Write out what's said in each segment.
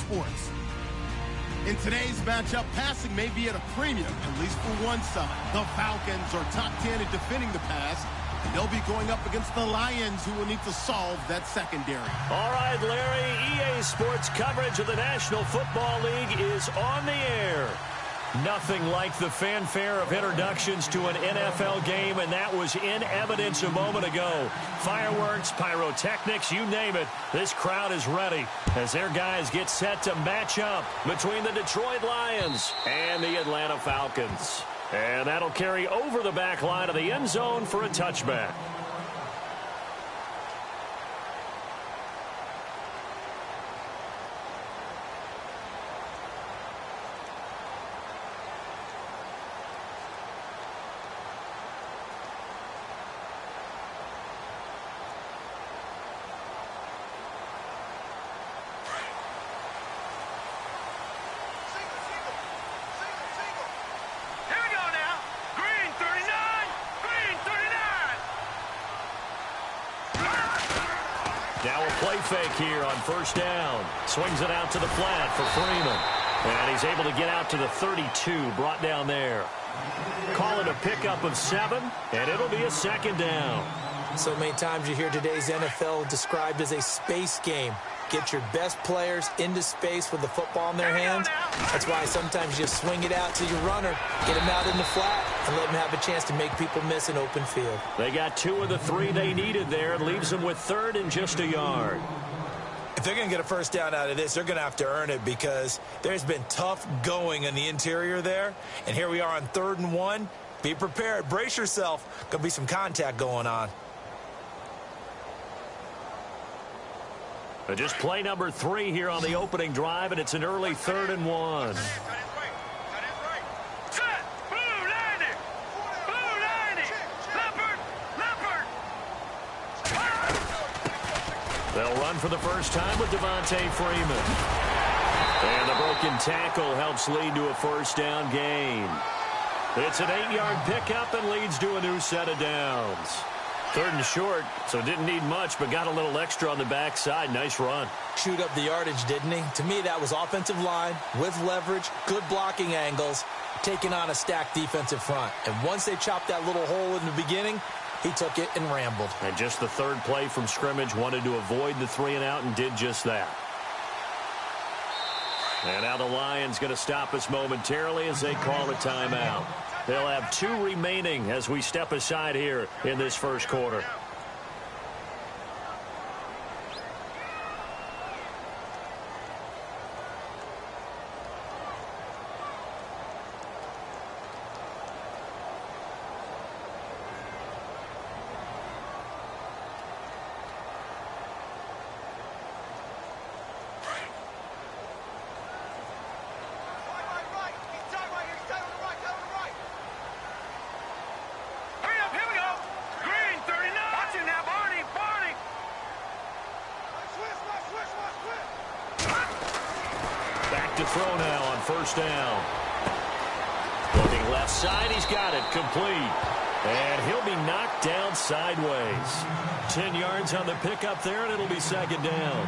sports. In today's matchup, passing may be at a premium, at least for one side. The Falcons are top 10 at defending the pass, and they'll be going up against the Lions, who will need to solve that secondary. All right, Larry, EA Sports coverage of the National Football League is on the air. Nothing like the fanfare of introductions to an NFL game, and that was in evidence a moment ago. Fireworks, pyrotechnics, you name it. This crowd is ready as their guys get set to match up between the Detroit Lions and the Atlanta Falcons. And that'll carry over the back line of the end zone for a touchback. Now a play fake here on first down. Swings it out to the flat for Freeman. And he's able to get out to the 32, brought down there. Call it a pickup of 7, and it'll be a second down. So many times you hear today's NFL described as a space game. Get your best players into space with the football in their hands. That's why sometimes you swing it out to your runner, get him out in the flat, and let him have a chance to make people miss an open field. They got 2 of the 3 they needed there. It leaves them with 3rd and just a yard. If they're going to get a first down out of this, they're going to have to earn it because there's been tough going in the interior there. And here we are on 3rd and 1. Be prepared. Brace yourself. Going to be some contact going on. Just play number 3 here on the opening drive, and it's an early 3rd and 1. They'll run for the first time with Devontae Freeman. And the broken tackle helps lead to a first down gain. It's an 8-yard pickup and leads to a new set of downs. 3rd and short, so didn't need much, but got a little extra on the backside. Nice run. Chewed up the yardage, didn't he? To me, that was offensive line with leverage, good blocking angles, taking on a stacked defensive front. And once they chopped that little hole in the beginning, he took it and rambled. And just the 3rd play from scrimmage, wanted to avoid the 3 and out and did just that. And now the Lions going to stop us momentarily as they call a timeout. They'll have 2 remaining as we step aside here in this first quarter. To throw now on first down. Looking left side, he's got it complete. And he'll be knocked down sideways. 10 yards on the pickup there, and it'll be second down.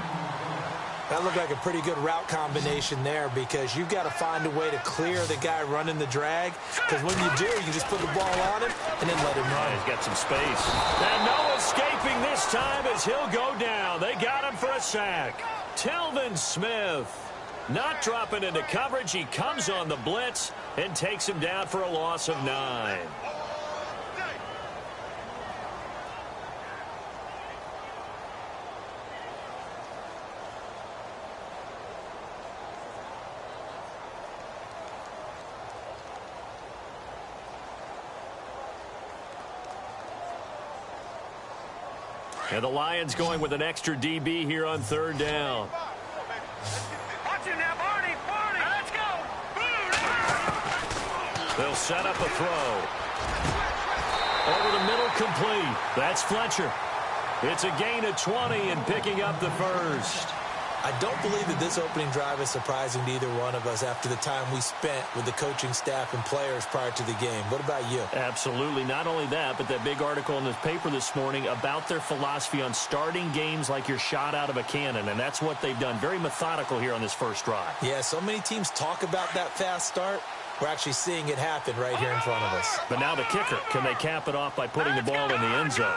That looked like a pretty good route combination there because you've got to find a way to clear the guy running the drag. Because when you do, you just put the ball on him and then let him run. He's got some space. And no escaping this time as he'll go down. They got him for a sack. Telvin Smith. Not dropping into coverage. He comes on the blitz and takes him down for a loss of 9. And the Lions going with an extra DB here on 3rd down. They'll set up a throw. Over the middle, complete. That's Fletcher. It's a gain of 20 and picking up the first. I don't believe that this opening drive is surprising to either one of us after the time we spent with the coaching staff and players prior to the game. What about you? Absolutely. Not only that, but that big article in the paper this morning about their philosophy on starting games like you're shot out of a cannon, and that's what they've done. Very methodical here on this first drive. Yeah, so many teams talk about that fast start. We're actually seeing it happen right here in front of us. But now the kicker. Can they cap it off by putting the ball in the end zone?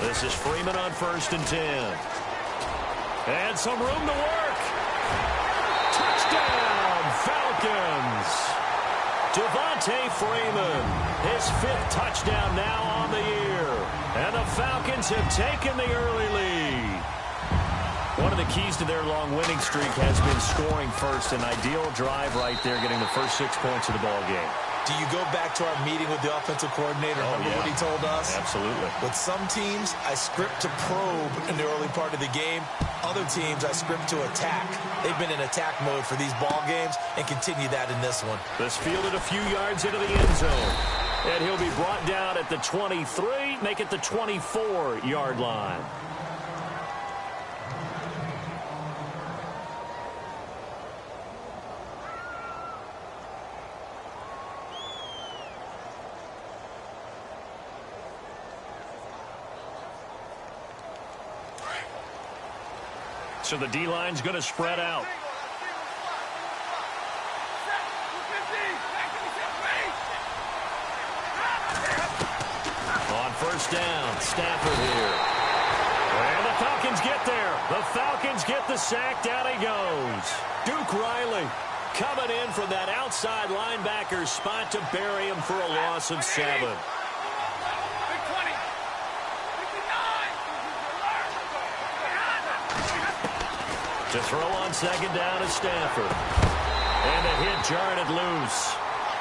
This is Freeman on 1st and 10. And some room to work. Touchdown, Falcons. Devontae Freeman, his 5th touchdown now on the year. And the Falcons have taken the early lead. One of the keys to their long winning streak has been scoring first. An ideal drive right there, getting the first 6 points of the ball game. Do you go back to our meeting with the offensive coordinator? Remember what he told us? Absolutely. With some teams, I script to probe in the early part of the game. Other teams, I script to attack. They've been in attack mode for these ball games and continue that in this one. This fielded a few yards into the end zone. And he'll be brought down at the 23, make it the 24-yard line. So the D-line's going to spread out. On 1st down, Stafford here. And the Falcons get there. The Falcons get the sack. Down he goes. Duke Riley coming in from that outside linebacker spot to bury him for a loss of 7. To throw on 2nd down is Stafford. And the hit jarred it loose.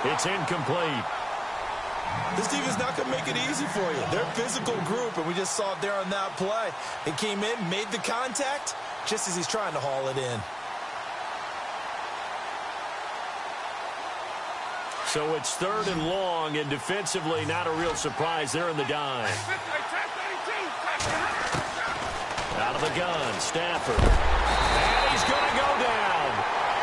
It's incomplete. This defense not going to make it easy for you. They're a physical group, and we just saw it there on that play. He came in, made the contact, just as he's trying to haul it in. So it's 3rd and long, and defensively not a real surprise. They're in the dime. Out of the gun, Stafford. And he's going to go down.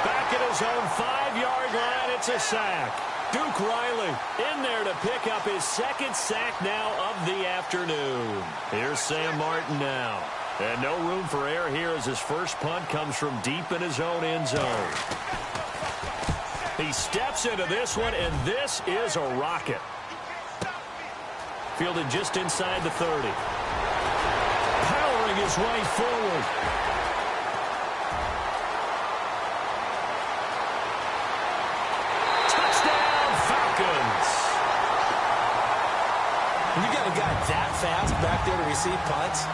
Back at his own 5-yard line, it's a sack. Duke Riley in there to pick up his 2nd sack now of the afternoon. Here's Sam Martin now. And no room for error here as his first punt comes from deep in his own end zone. He steps into this one, and this is a rocket. Fielded just inside the 30. Powering his way forward. Touchdown, Falcons. When you got a guy that fast back there to receive punts,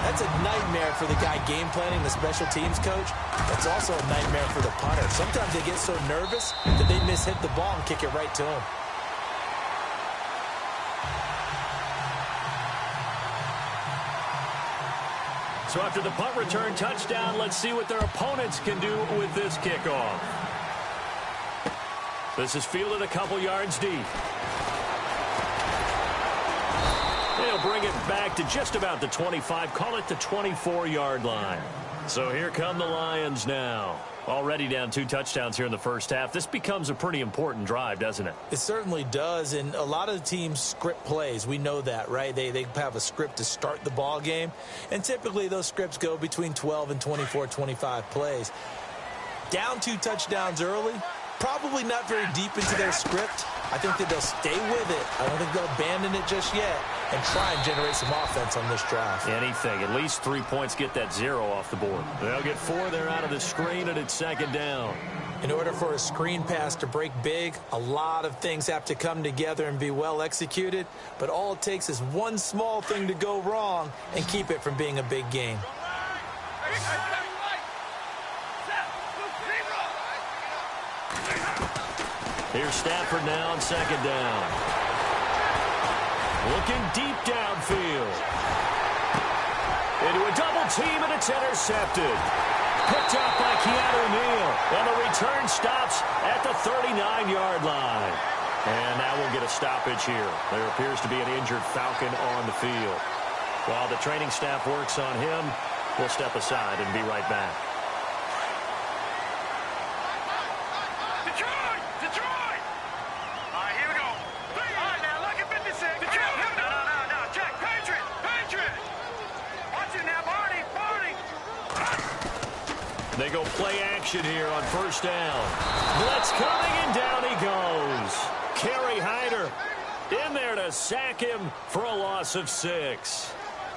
that's a nightmare for the guy game planning, the special teams coach. That's also a nightmare for the punter. Sometimes they get so nervous that they mishit the ball and kick it right to him. So after the punt return touchdown, let's see what their opponents can do with this kickoff. This is fielded a couple yards deep. They'll bring it back to just about the 25, call it the 24-yard line. So here come the Lions now. Already down 2 touchdowns here in the first half. This becomes a pretty important drive, doesn't it? It certainly does, and a lot of the teams script plays. We know that, right? They have a script to start the ball game, and typically those scripts go between 12 and 24, 25 plays. Down 2 touchdowns early, probably not very deep into their script. I think that they'll stay with it. I don't think they'll abandon it just yet and try and generate some offense on this drive. Anything. At least 3 points, get that 0 off the board. They'll get 4 there out of the screen, and it's 2nd down. In order for a screen pass to break big, a lot of things have to come together and be well executed, but all it takes is one small thing to go wrong and keep it from being a big game. Here's Stafford now on 2nd down. Looking deep downfield. Into a double team, and it's intercepted. Picked up by Keanu Neal. And the return stops at the 39-yard line. And now we'll get a stoppage here. There appears to be an injured Falcon on the field. While the training staff works on him, we'll step aside and be right back. Detroit! All right, here we go. All right, now look at 56. Detroit! No, check. Patriot! Watch it now, Barney! They go play action here on first down. Blitz coming, and down he goes. Kerry Hyder in there to sack him for a loss of 6.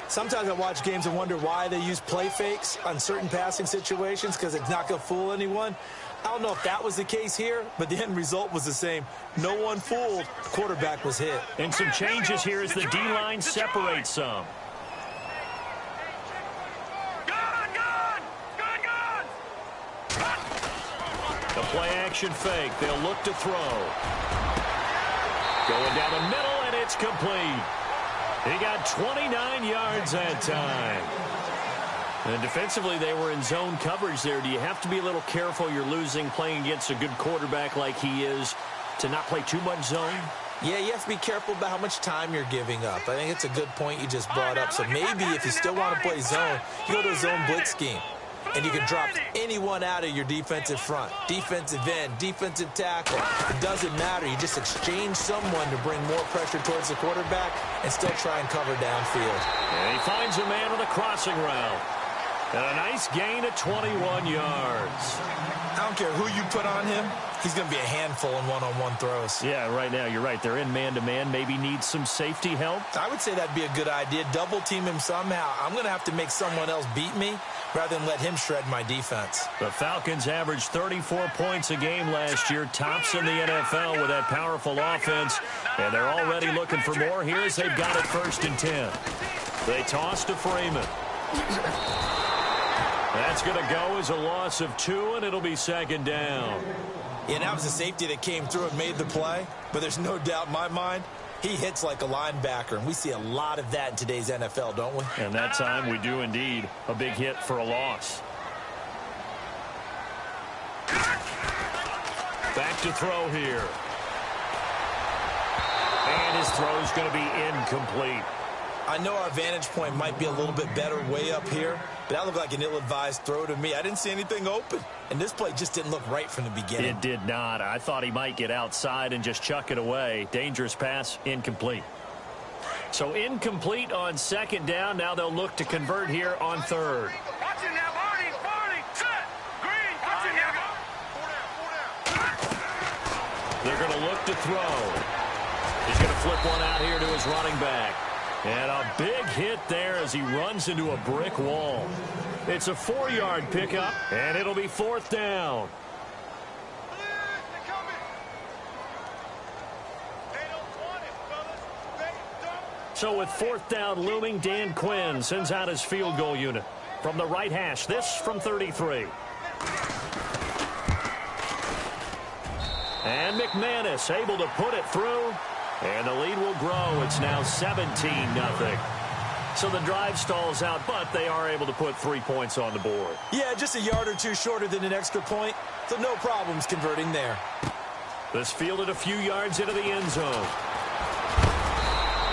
Sometimes I watch games and wonder why they use play fakes on certain passing situations, because it's not going to fool anyone. I don't know if that was the case here, but the end result was the same. No one fooled. Quarterback was hit. And some changes here as the D-line separates some. The play-action fake. They'll look to throw. Going down the middle, and it's complete. He got 29 yards that time. And defensively, they were in zone coverage there. Do you have to be a little careful? You're losing playing against a good quarterback like he is to not play too much zone? Yeah, you have to be careful about how much time you're giving up. I think it's a good point you just brought up. So maybe if you still want to play zone, you go to a zone blitz scheme. And you can drop anyone out of your defensive front. Defensive end, defensive tackle. It doesn't matter. You just exchange someone to bring more pressure towards the quarterback and still try and cover downfield. And he finds a man on a crossing route. And a nice gain of 21 yards. I don't care who you put on him. He's going to be a handful in one-on-one throws. Yeah, right now, you're right. They're in man-to-man. Maybe needs some safety help. I would say that'd be a good idea. Double team him somehow. I'm going to have to make someone else beat me rather than let him shred my defense. The Falcons averaged 34 points a game last year. Tops in the NFL with that powerful offense. And they're already looking for more. Here's they've got it 1st and 10. They toss to Freeman. That's going to go as a loss of 2, and it'll be 2nd down. Yeah, that was a safety that came through and made the play. But there's no doubt in my mind, he hits like a linebacker. And we see a lot of that in today's NFL, don't we? And that time we do indeed. A big hit for a loss. Back to throw here. And his throw's going to be incomplete. I know our vantage point might be a little bit better way up here, but that looked like an ill-advised throw to me. I didn't see anything open, and this play just didn't look right from the beginning. It did not. I thought he might get outside and just chuck it away. Dangerous pass, incomplete. So incomplete on 2nd down. Now they'll look to convert here on 3rd. Watch it now, Barney, set, Green, watch it now. 4 down. They're going to look to throw. He's going to flip one out here to his running back. And a big hit there as he runs into a brick wall. It's a 4-yard pickup, and it'll be 4th down. So with 4th down looming, Dan Quinn sends out his field goal unit from the right hash. This from 33. And McManus able to put it through. And the lead will grow. It's now 17-0. So the drive stalls out, but they are able to put 3 points on the board. Yeah, just a yard or two shorter than an extra point, so no problems converting there. This fielded a few yards into the end zone.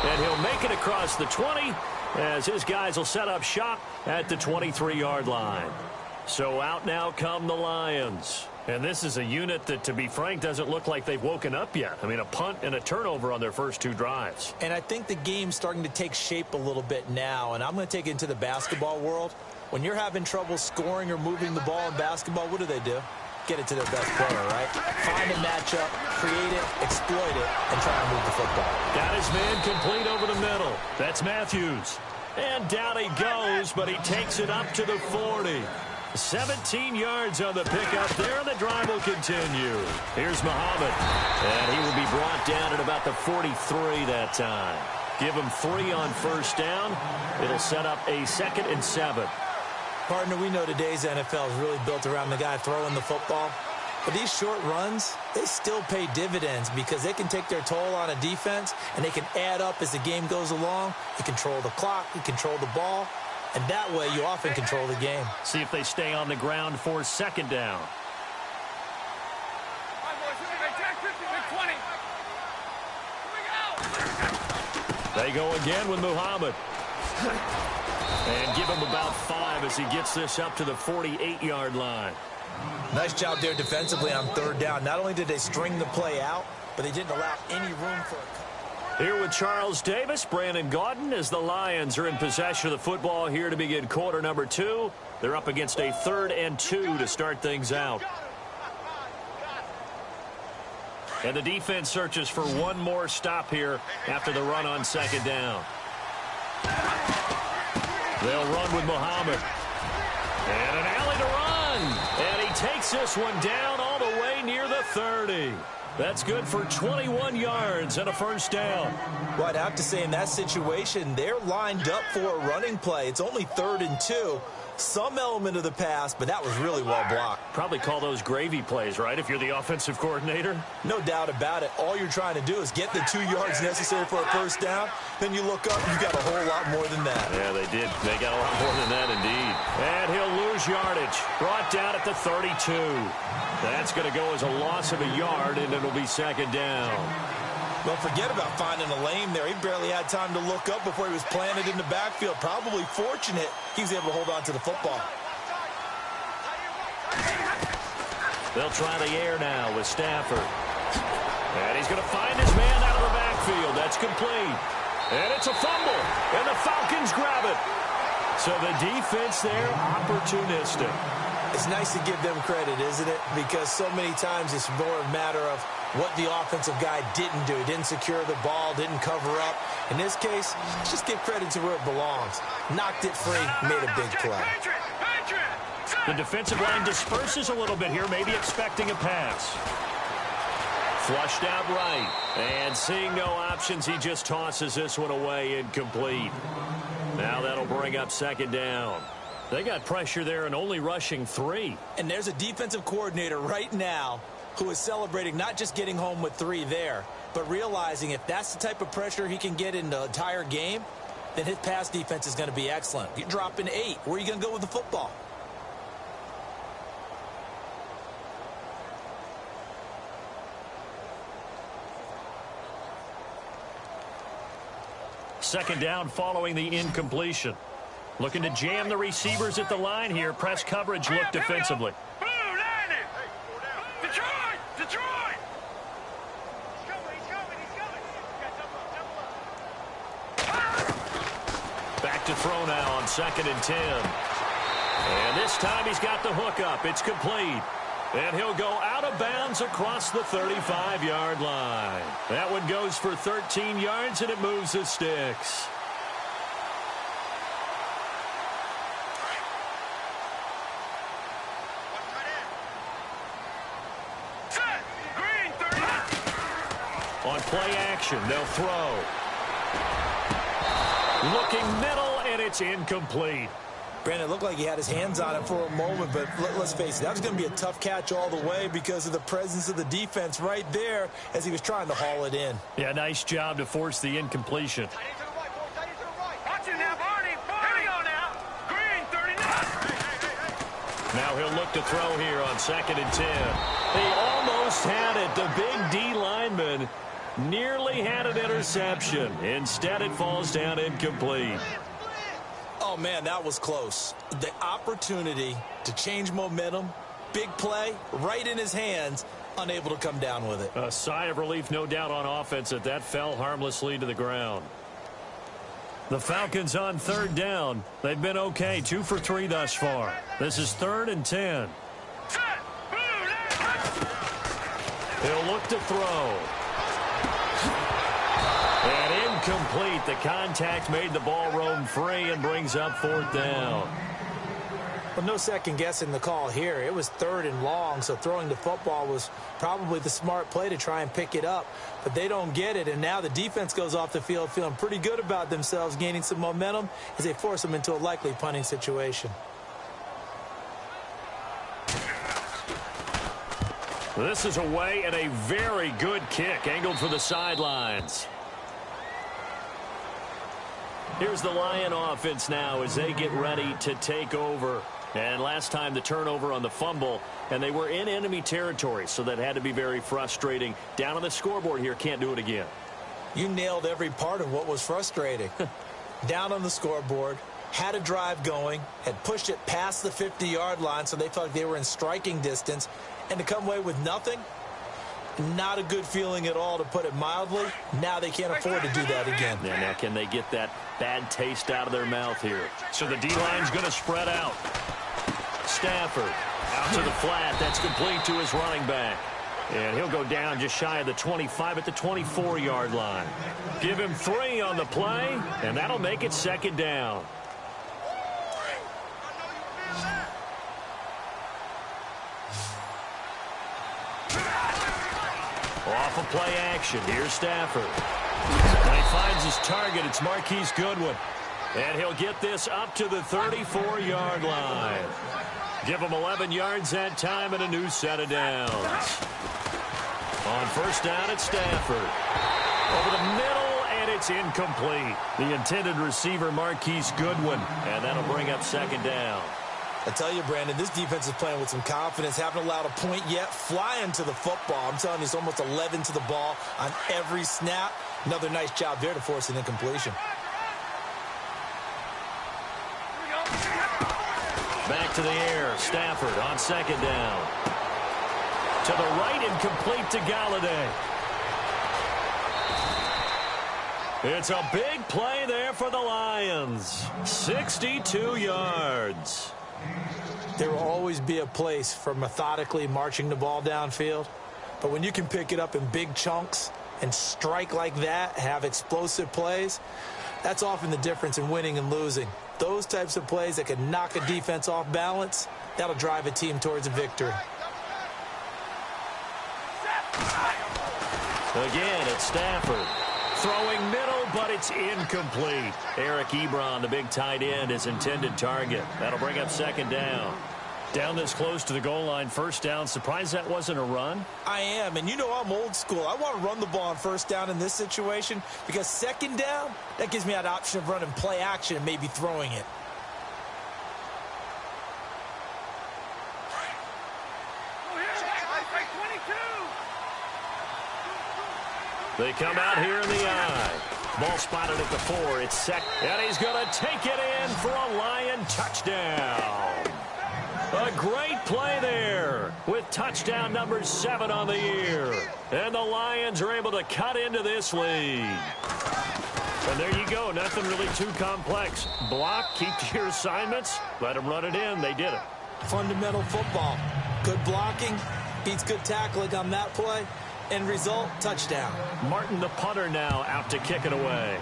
And he'll make it across the 20 as his guys will set up shop at the 23-yard line. So out now come the Lions. And this is a unit that, to be frank, doesn't look like they've woken up yet. I mean, a punt and a turnover on their first 2 drives. And I think the game's starting to take shape a little bit now, and I'm going to take it into the basketball world. When you're having trouble scoring or moving the ball in basketball, what do? Get it to their best player, right? Find a matchup, create it, exploit it, and try to move the football. Got his man complete over the middle. That's Matthews. And down he goes, but he takes it up to the 40. 17 yards on the pickup there, and the drive will continue. Here's Muhammad, and he will be brought down at about the 43 that time. Give him 3 on first down. It'll set up a 2nd and 7. Partner, we know today's NFL is really built around the guy throwing the football. But these short runs, they still pay dividends because they can take their toll on a defense, and they can add up as the game goes along. You control the clock, you control the ball. And that way, you often control the game. See if they stay on the ground for 2nd down. They go again with Muhammad. And give him about 5 as he gets this up to the 48-yard line. Nice job there defensively on third down. Not only did they string the play out, but they didn't allow any room for a... Here with Charles Davis, Brandon Gaudin, as the Lions are in possession of the football here to begin quarter number 2. They're up against a 3rd and 2 to start things out. And the defense searches for one more stop here after the run on 2nd down. They'll run with Muhammad. And an alley to run. And he takes this one down all the way near the 30. That's good for 21 yards and a first down. Well, I'd have to say in that situation, they're lined up for a running play. It's only 3rd and 2. Some element of the pass, but that was really well blocked. Probably call those gravy plays, right, if you're the offensive coordinator? No doubt about it. All you're trying to do is get the 2 yards necessary for a first down. Then you look up, you got a whole lot more than that. Yeah, they did. They got a lot more than that, indeed. And he'll lose yardage. Brought down at the 32. That's going to go as a loss of a yard, and it'll be 2nd down. Well, forget about finding a lane there. He barely had time to look up before he was planted in the backfield. Probably fortunate he was able to hold on to the football. They'll try the air now with Stafford. And he's going to find his man out of the backfield. That's complete. And it's a fumble. And the Falcons grab it. So the defense there, opportunistic. It's nice to give them credit, isn't it? Because so many times it's more a matter of what the offensive guy didn't do. He didn't secure the ball, didn't cover up. In this case, just give credit to where it belongs. Knocked it free, made a big play. The defensive line disperses a little bit here, maybe expecting a pass. Flushed out right. And seeing no options, he just tosses this one away, incomplete. Now that'll bring up 2nd down. They got pressure there and only rushing 3. And there's a defensive coordinator right now who is celebrating not just getting home with 3 there, but realizing if that's the type of pressure he can get in the entire game, then his pass defense is going to be excellent. You're dropping 8. Where are you going to go with the football? Second down following the incompletion. Looking to jam the receivers at the line here. Press coverage look defensively. Detroit! Back to throw now on 2nd and 10. And this time he's got the hook up. It's complete. And he'll go out of bounds across the 35-yard line. That one goes for 13 yards, and it moves the sticks. On play action, they'll throw. Looking middle, and it's incomplete. Brandon, it looked like he had his hands on it for a moment, but let's face it, that was going to be a tough catch all the way because of the presence of the defense right there as he was trying to haul it in. Yeah, nice job to force the incompletion. Watch it now, Barney. Here we go now. Green, 39. Now he'll look to throw here on 2nd and 10. He almost had it. The big D lineman nearly had an interception. Instead, it falls down incomplete. Oh, man, that was close. The opportunity to change momentum, big play, right in his hands, unable to come down with it. A sigh of relief, no doubt, on offense that fell harmlessly to the ground. The Falcons on 3rd down. They've been okay, 2 for 3 thus far. This is 3rd and 10. He'll look to throw. And incomplete. The contact made the ball roam free and brings up 4th down. Well, no second guessing the call here. It was 3rd and long, so throwing the football was probably the smart play to try and pick it up. But they don't get it, and now the defense goes off the field feeling pretty good about themselves, gaining some momentum as they force them into a likely punting situation. This is away and a very good kick, angled for the sidelines. Here's the Lion offense now as they get ready to take over. And last time the turnover on the fumble, and they were in enemy territory, so that had to be very frustrating. Down on the scoreboard here, can't do it again. You nailed every part of what was frustrating. Down on the scoreboard, had a drive going, had pushed it past the 50-yard line so they felt like they were in striking distance, and to come away with nothing, not a good feeling at all, to put it mildly. Now they can't afford to do that again. Yeah, now can they get that bad taste out of their mouth here? So the D-line's going to spread out. Stafford out to the flat. That's complete to his running back. And he'll go down just shy of the 25 at the 24-yard line. Give him 3 on the play, and that'll make it second down. Off of play action. Here's Stafford. When he finds his target, it's Marquise Goodwin. And he'll get this up to the 34-yard line. Give him 11 yards that time and a new set of downs. On first down, it's Stafford. Over the middle, and it's incomplete. The intended receiver, Marquise Goodwin. And that'll bring up second down. I tell you, Brandon, this defense is playing with some confidence. Haven't allowed a point yet. Flying to the football. I'm telling you, it's almost 11 to the ball on every snap. Another nice job there to force an incompletion. Back to the air. Stafford on second down. To the right and complete to Galladay. It's a big play there for the Lions. 62 yards. There will always be a place for methodically marching the ball downfield. But when you can pick it up in big chunks and strike like that, have explosive plays, that's often the difference in winning and losing. Those types of plays that can knock a defense off balance, that'll drive a team towards a victory. Again, it's Stafford. Throwing middle, but it's incomplete. Eric Ebron, the big tight end, his intended target. That'll bring up second down. Down this close to the goal line, first down. Surprised that wasn't a run? I am, and you know I'm old school. I want to run the ball on first down in this situation because second down, that gives me that option of running play action and maybe throwing it. They come out here in the eye. Ball spotted at the 4. It's set, and he's going to take it in for a Lion touchdown. A great play there with touchdown number 7 on the year. And the Lions are able to cut into this lead. And there you go. Nothing really too complex. Block, keep to your assignments, let them run it in. They did it. Fundamental football. Good blocking beats good tackling on that play. End result, touchdown. Martin, the punter, now out to kick it away.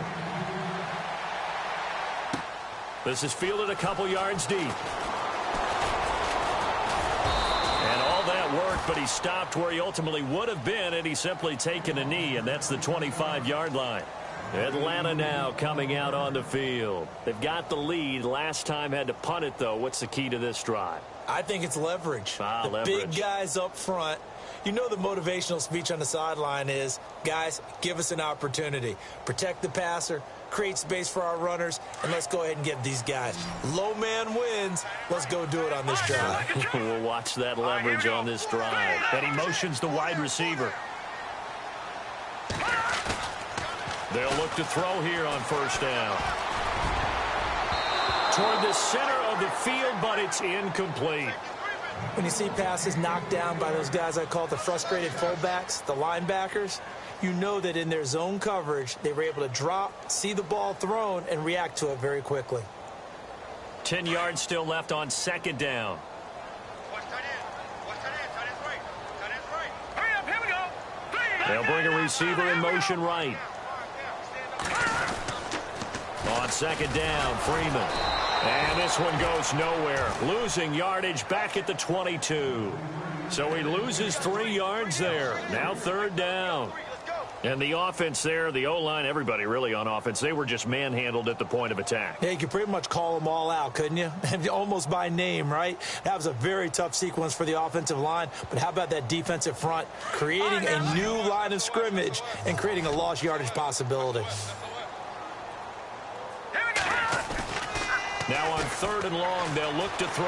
This is fielded a couple yards deep. And all that work, but he stopped where he ultimately would have been, and he's simply taken a knee, and that's the 25-yard line. Atlanta now coming out on the field. They've got the lead. Last time had to punt it, though. What's the key to this drive? I think it's leverage. The leverage. Big guys up front. You know the motivational speech on the sideline is, guys, give us an opportunity. Protect the passer, create space for our runners, and let's go ahead and get these guys. Low man wins. Let's go do it on this drive. We'll watch that leverage on this drive. And he motions the wide receiver. They'll look to throw here on first down. Toward the center of the field, but it's incomplete. When you see passes knocked down by those guys I call the frustrated fullbacks, the linebackers, you know that in their zone coverage, they were able to drop, see the ball thrown, and react to it very quickly. 10 yards still left on second down. They'll bring a receiver in motion right. On second down, Freeman. And this one goes nowhere. Losing yardage back at the 22. So he loses 3 yards there. Now third down. And the offense there, the O-line, everybody really on offense, they were just manhandled at the point of attack. Yeah, you could pretty much call them all out, couldn't you? Almost by name, right? That was a very tough sequence for the offensive line. But how about that defensive front? Creating a new line of scrimmage and creating a lost yardage possibility. Now on third and long, they'll look to throw.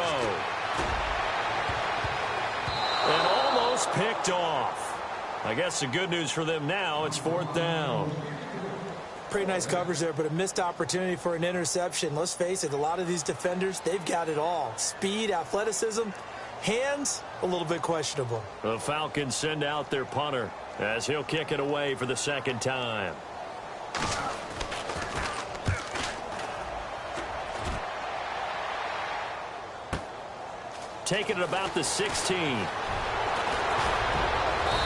And almost picked off. I guess the good news for them now, it's 4th down. Pretty nice coverage there, but a missed opportunity for an interception. Let's face it, a lot of these defenders, they've got it all. Speed, athleticism, hands, a little bit questionable. The Falcons send out their punter as he'll kick it away for the 2nd time. Taking it about the 16.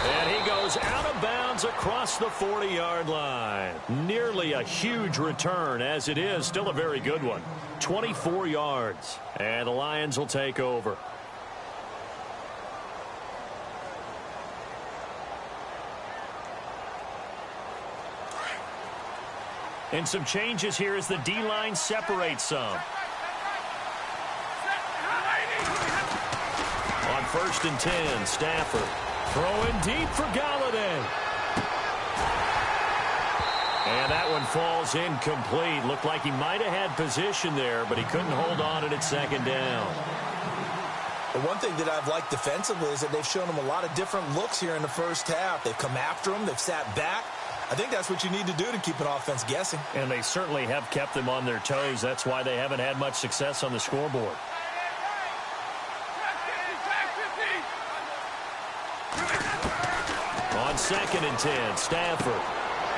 And he goes out of bounds across the 40-yard line. Nearly a huge return, as it is still a very good one. 24 yards. And the Lions will take over. And some changes here as the D-line separates some. On 1st and 10, Stafford throwing deep for Galladay. And that one falls incomplete. Looked like he might have had position there, but he couldn't hold on at 2nd down. The one thing that I've liked defensively is that they've shown him a lot of different looks here in the first half. They've come after him. They've sat back. I think that's what you need to do to keep an offense guessing. And they certainly have kept them on their toes. That's why they haven't had much success on the scoreboard. On 2nd and 10, Stafford.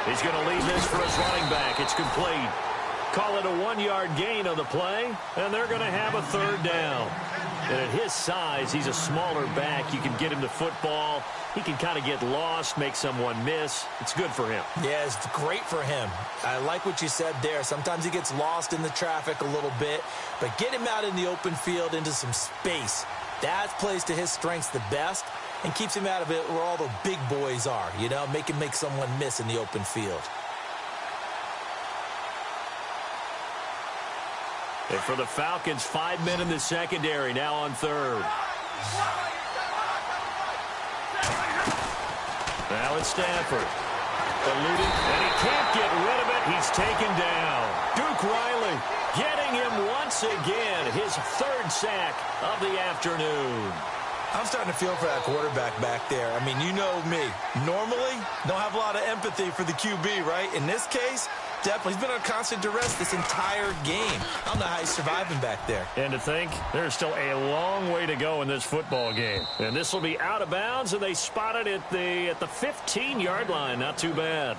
He's going to lead this for his running back. It's complete. Call it a 1-yard gain on the play, and they're going to have a 3rd down. And at his size, he's a smaller back. You can get him the football. He can kind of get lost, make someone miss. It's good for him. Yeah, it's great for him. I like what you said there. Sometimes he gets lost in the traffic a little bit, but get him out in the open field into some space. That plays to his strengths the best and keeps him out of it where all the big boys are, you know, make him make someone miss in the open field. And for the Falcons, 5 men in the secondary, now on 3rd. Now it's Stafford. Eluding, and he can't get rid of it. He's taken down. Duke Riley getting him once again, his 3rd sack of the afternoon. I'm starting to feel for that quarterback back there. I mean, you know me. Normally, don't have a lot of empathy for the QB, right? In this case, definitely. He's been on constant duress this entire game. I don't know how he's surviving back there. And to think, there's still a long way to go in this football game. And this will be out of bounds, and they spot it at the 15-yard line. Not too bad.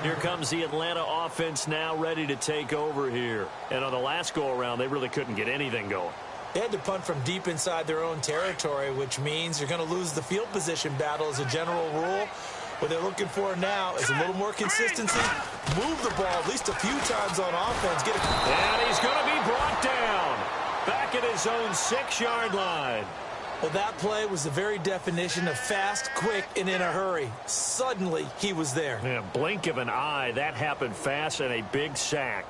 Here comes the Atlanta offense now ready to take over here. And on the last go-around, they really couldn't get anything going. They had to punt from deep inside their own territory, which means you're going to lose the field position battle as a general rule. What they're looking for now is a little more consistency. Move the ball at least a few times on offense. And he's going to be brought down. Back at his own 6-yard line. Well, that play was the very definition of fast, quick, and in a hurry. Suddenly, he was there. Yeah, blink of an eye. That happened fast and a big sack.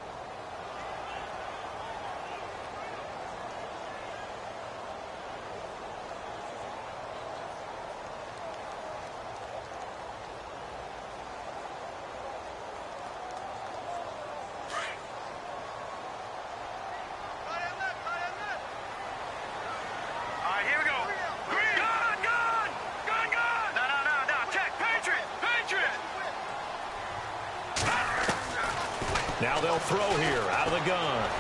Now they'll throw here out of the gun.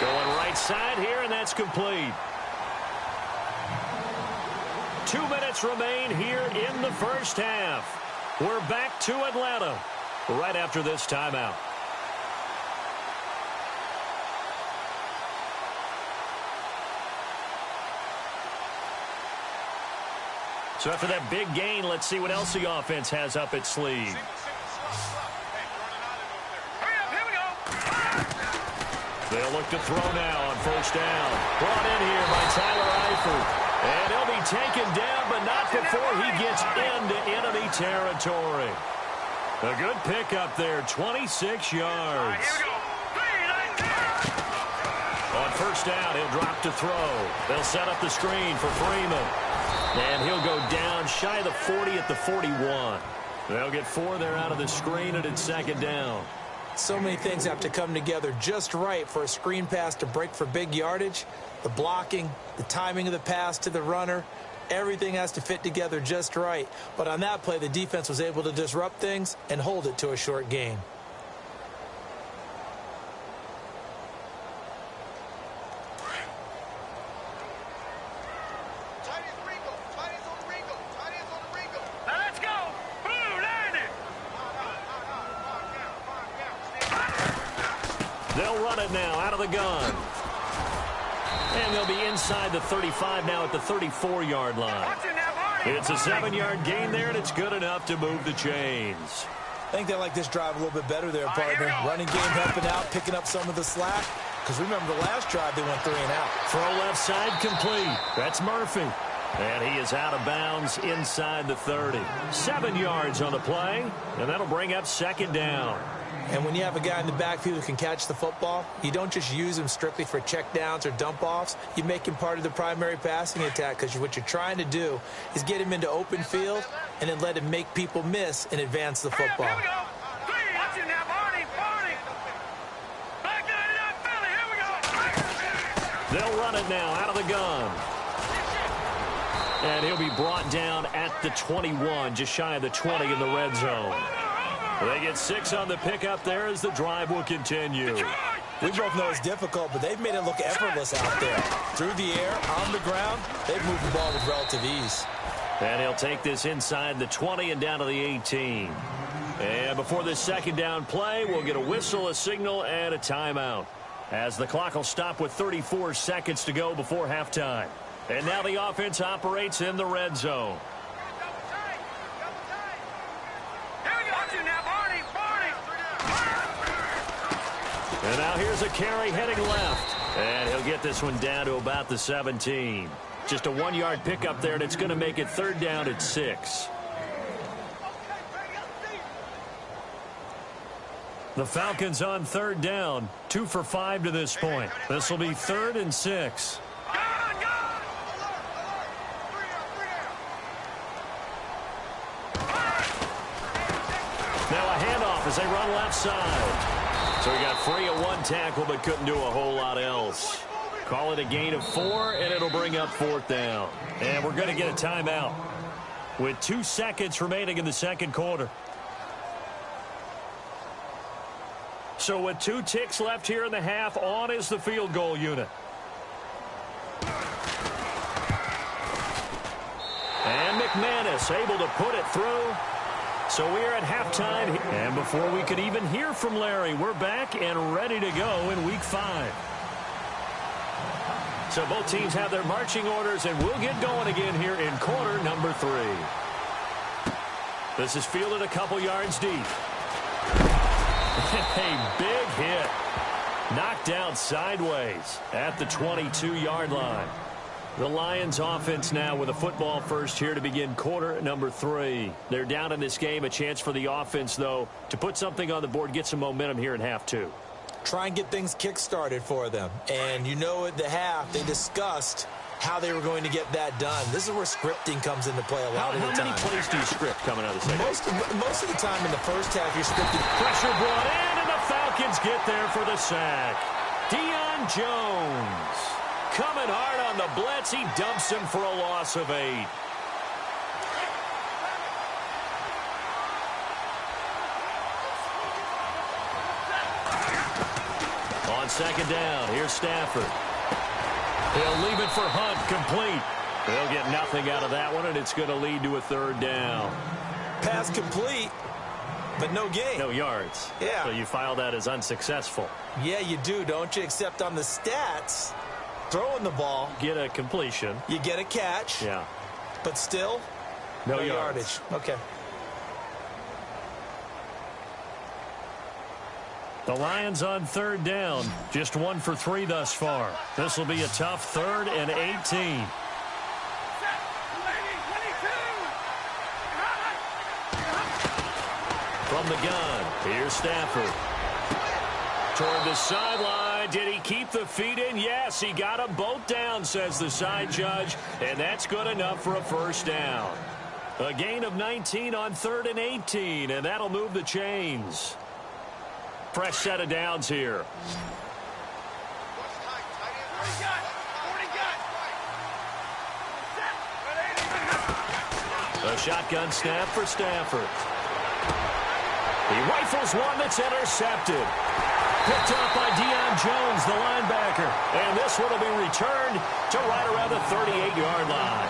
Going right side here, and that's complete. 2 minutes remain here in the first half. We're back to Atlanta right after this timeout. So after that big gain, let's see what else the offense has up its sleeve. They'll look to throw now on 1st down. Brought in here by Tyler Eifert. And he'll be taken down, but not before he gets into enemy territory. A good pickup there, 26 yards. On 1st down, he'll drop to throw. They'll set up the screen for Freeman. And he'll go down shy of the 40 at the 41. They'll get 4 there out of the screen, and it's 2nd down. So many things have to come together just right for a screen pass to break for big yardage. The blocking, the timing of the pass to the runner, Everything has to fit together just right. But on that play, the defense was able to disrupt things and hold it to a short gain. Let's go. Blue, land it. They'll run it now out of the gun. And they'll be inside the 35 now at the 34-yard line. It's a 7-yard gain there, and it's good enough to move the chains. I think they like this drive a little bit better there, partner. Running game helping out, picking up some of the slack. Because remember, the last drive, they went 3 and out. Throw left side complete. That's Murphy. And he is out of bounds inside the 30. 7 yards on the play, and that'll bring up 2nd down. And when you have a guy in the backfield who can catch the football, you don't just use him strictly for checkdowns or dump-offs. You make him part of the primary passing attack because what you're trying to do is get him into open field and then let him make people miss and advance the football. Here we go. Watch it now, Barney. Back nine it up, Philly. Here we go. They'll run it now out of the gun. And he'll be brought down at the 21, just shy of the 20 in the red zone. They get 6 on the pickup there as the drive will continue. We both know it's difficult, but they've made it look effortless out there. Through the air, on the ground, they've moved the ball with relative ease. And he'll take this inside the 20 and down to the 18. And before this 2nd down play, we'll get a whistle, a signal, and a timeout, as the clock will stop with 34 seconds to go before halftime. And now the offense operates in the red zone. And now here's a carry heading left. And he'll get this one down to about the 17. Just a 1-yard pickup there, and it's going to make it 3rd down at 6. The Falcons on 3rd down. 2 for 5 to this point. This will be 3rd and 6. Now a handoff as they run left side. So he got free of 1 tackle but couldn't do a whole lot else. Call it a gain of 4, and it'll bring up 4th down. And we're going to get a timeout with 2 seconds remaining in the 2nd quarter. So with 2 ticks left here in the half, on is the field goal unit. And McManus able to put it through. So we're at halftime, and before we could even hear from Larry, we're back and ready to go in Week 5. So both teams have their marching orders, and we'll get going again here in quarter number 3. This is fielded a couple yards deep. A big hit. Knocked out sideways at the 22-yard line. The Lions offense now with a football first here to begin quarter number 3. They're down in this game. A chance for the offense, though, to put something on the board, get some momentum here in half 2. Try and get things kick-started for them. And you know at the half, they discussed how they were going to get that done. This is where scripting comes into play a lot of the time. How many plays do you script coming out of the second? Most of the time in the first half, you're scripting. Pressure brought in, and the Falcons get there for the sack. Deion Jones coming hard on the blitz. He dumps him for a loss of 8. On 2nd down, here's Stafford. He'll leave it for Hunt, complete. They'll get nothing out of that one, and it's going to lead to a 3rd down. Pass complete, but no gain. No yards. Yeah. So you file that as unsuccessful. Yeah, you do, don't you? Except on the stats, throwing the ball. Get a completion. You get a catch. Yeah. But still, no yardage. Okay. The Lions on 3rd down. Just 1 for 3 thus far. This will be a tough 3rd and 18. From the gun, here's Stafford. Toward the sideline. Did he keep the feet in? Yes, he got them both down, says the side judge. And that's good enough for a 1st down. A gain of 19 on 3rd and 18. And that'll move the chains. Fresh set of downs here. A shotgun snap for Stafford. He rifles one that's intercepted. Picked up by Deion Jones, the linebacker. And this one will be returned to right around the 38-yard line.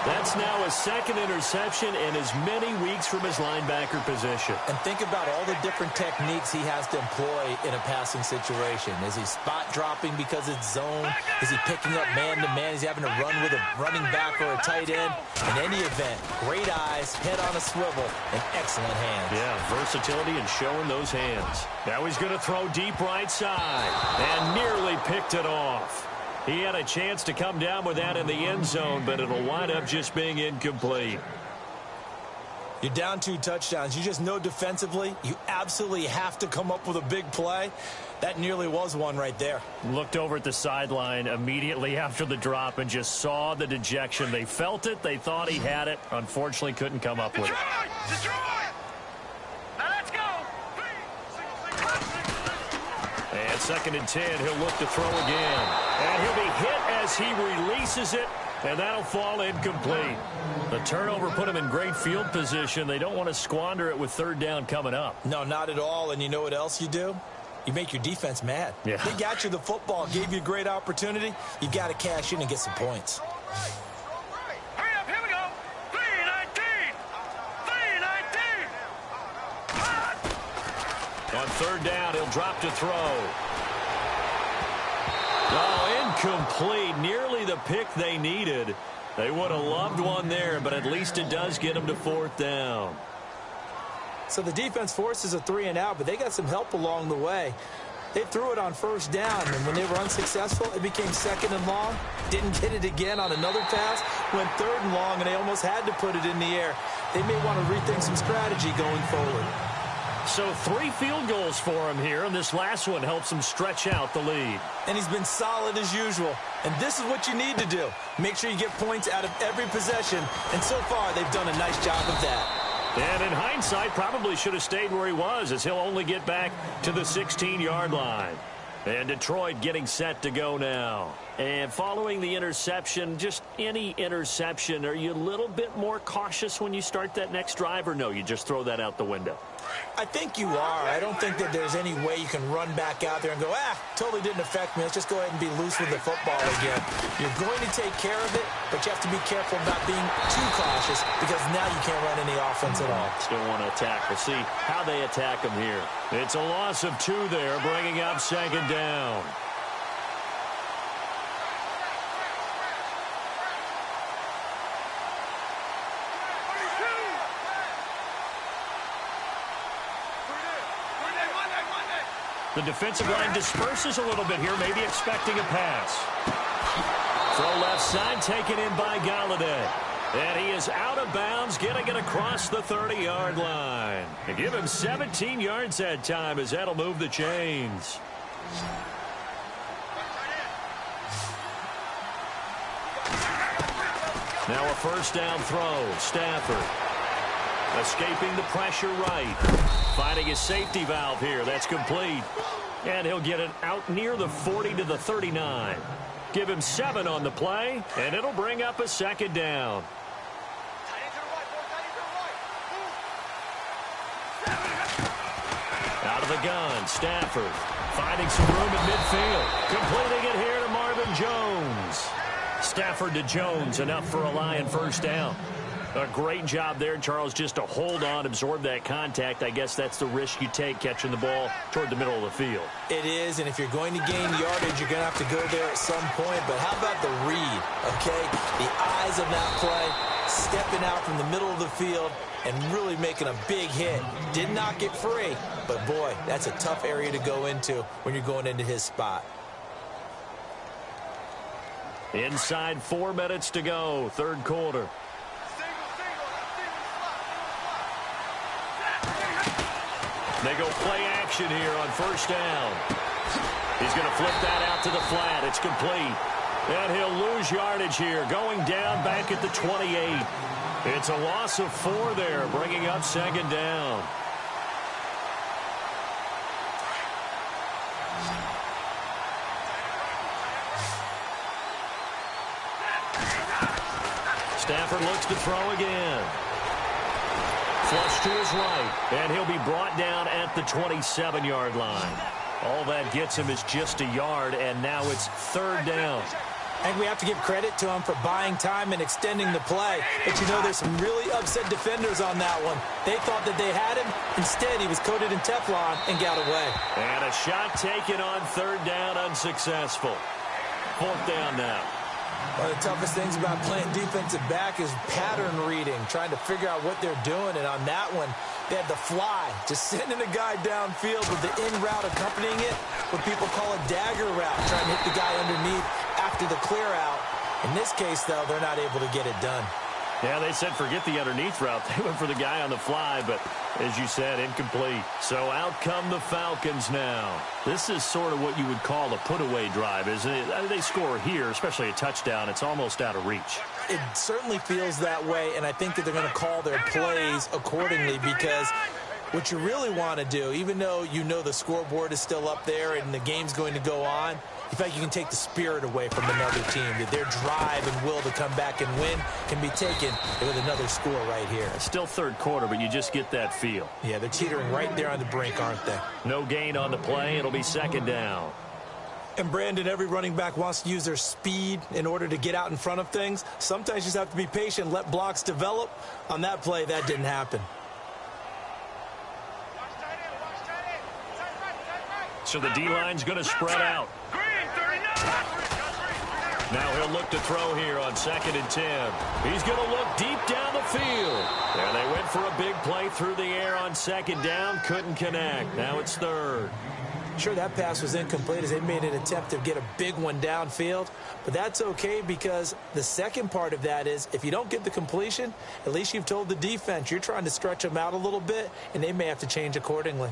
That's now his second interception in as many weeks from his linebacker position. And think about all the different techniques he has to employ in a passing situation. Is he spot dropping because it's zone? Is he picking up man-to-man? Is he having to run with a running back or a tight end? In any event, great eyes, head on a swivel, and excellent hands. Yeah, versatility and showing those hands. Now he's going to throw deep right side and nearly picked it off. He had a chance to come down with that in the end zone, but it'll wind up just being incomplete. You're down 2 touchdowns. You just know defensively you absolutely have to come up with a big play. That nearly was one right there. Looked over at the sideline immediately after the drop and just saw the dejection. They felt it. They thought he had it. Unfortunately, couldn't come up with it. Detroit! Now let's go! And 2nd and 10, he'll look to throw again. And he'll be hit as he releases it, and that'll fall incomplete. The turnover put him in great field position. They don't want to squander it with 3rd down coming up. No, not at all. And you know what else you do? You make your defense mad. Yeah. They got you the football, gave you a great opportunity. You got to cash in and get some points. Hurry up, here we go! 3-19! 3-19! On 3rd down, he'll drop to throw. Oh, incomplete. Nearly the pick they needed. They would have loved one there, but at least it does get them to 4th down. So the defense forces a 3-and-out, but they got some help along the way. They threw it on 1st down, and when they were unsuccessful, it became 2nd and long. Didn't get it again on another pass. Went 3rd and long, and they almost had to put it in the air. They may want to rethink some strategy going forward. So 3 field goals for him here, and this last one helps him stretch out the lead. And he's been solid as usual. And this is what you need to do. Make sure you get points out of every possession. And so far, they've done a nice job of that. And in hindsight, probably should have stayed where he was, as he'll only get back to the 16-yard line. And Detroit getting set to go now. And following the interception, just any interception, are you a little bit more cautious when you start that next drive, or no, you just throw that out the window? I think you are. I don't think that there's any way you can run back out there and go, totally didn't affect me. Let's just go ahead and be loose with the football again. You're going to take care of it, but you have to be careful about being too cautious because now you can't run any offense at all. Still want to attack. We'll see how they attack him here. It's a loss of 2 there, bringing up 2nd down. The defensive line disperses a little bit here, maybe expecting a pass. Throw left side, taken in by Galladay. And he is out of bounds, getting it across the 30-yard line. And give him 17 yards that time, as that'll move the chains. Now a 1st down throw. Stafford escaping the pressure right. Finding his safety valve here. That's complete. And he'll get it out near the 40 to the 39. Give him 7 on the play, and it'll bring up a 2nd down. Out of the gun, Stafford finding some room at midfield. Completing it here to Marvin Jones. Stafford to Jones, enough for a Lion 1st down. A great job there, Charles, just to hold on, absorb that contact. I guess that's the risk you take catching the ball toward the middle of the field. It is, and if you're going to gain yardage, you're going to have to go there at some point. But how about the read, okay? The eyes of that play, stepping out from the middle of the field and really making a big hit. Did not get free, but boy, that's a tough area to go into when you're going into his spot. Inside 4 minutes to go, 3rd quarter. They go play action here on 1st down. He's going to flip that out to the flat. It's complete. And he'll lose yardage here, going down back at the 28. It's a loss of 4 there, bringing up 2nd down. Stafford looks to throw again. Flush to his right, and he'll be brought down at the 27-yard line. All that gets him is just a yard, and now it's third down. I think we have to give credit to him for buying time and extending the play. But, you know, there's some really upset defenders on that one. They thought that they had him. Instead, he was coated in Teflon and got away. And a shot taken on third down, unsuccessful. Fourth down now. One of the toughest things about playing defensive back is pattern reading, trying to figure out what they're doing. And on that one, they had the fly, just sending a guy downfield with the in route accompanying it, what people call a dagger route, trying to hit the guy underneath after the clear out. In this case, though, they're not able to get it done. Yeah, they said forget the underneath route. They went for the guy on the fly, but as you said, incomplete. So out come the Falcons now. This is sort of what you would call a put-away drive, isn't it? They score here, especially a touchdown. It's almost out of reach. It certainly feels that way, and I think that they're going to call their plays accordingly because what you really want to do, even though you know the scoreboard is still up there and the game's going to go on, in fact, you can take the spirit away from another team. That their drive and will to come back and win can be taken with another score right here. It's still third quarter, but you just get that feel. Yeah, they're teetering right there on the brink, aren't they? No gain on the play. It'll be second down. And, Brandon, every running back wants to use their speed in order to get out in front of things. Sometimes you just have to be patient, let blocks develop. On that play, that didn't happen. So the D-line's going to spread out. Now he'll look to throw here on 2nd and 10. He's going to look deep down the field. There they went for a big play through the air on 2nd down. Couldn't connect. Now it's third. Sure, that pass was incomplete as they made an attempt to get a big one downfield. But that's okay because the second part of that is if you don't get the completion, at least you've told the defense you're trying to stretch them out a little bit, and they may have to change accordingly.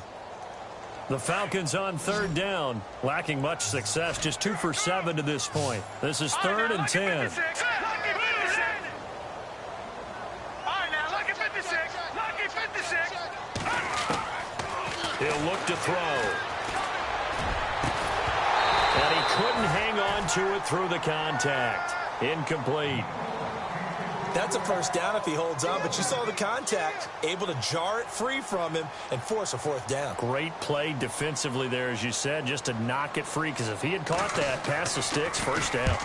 The Falcons on third down, lacking much success, just 2 for 7 to this point. This is 3rd and 10. He'll look to throw. And he couldn't hang on to it through the contact. Incomplete. That's a first down if he holds on, but you saw the contact, able to jar it free from him and force a fourth down. Great play defensively there, as you said, just to knock it free, because if he had caught that, past the sticks, first down.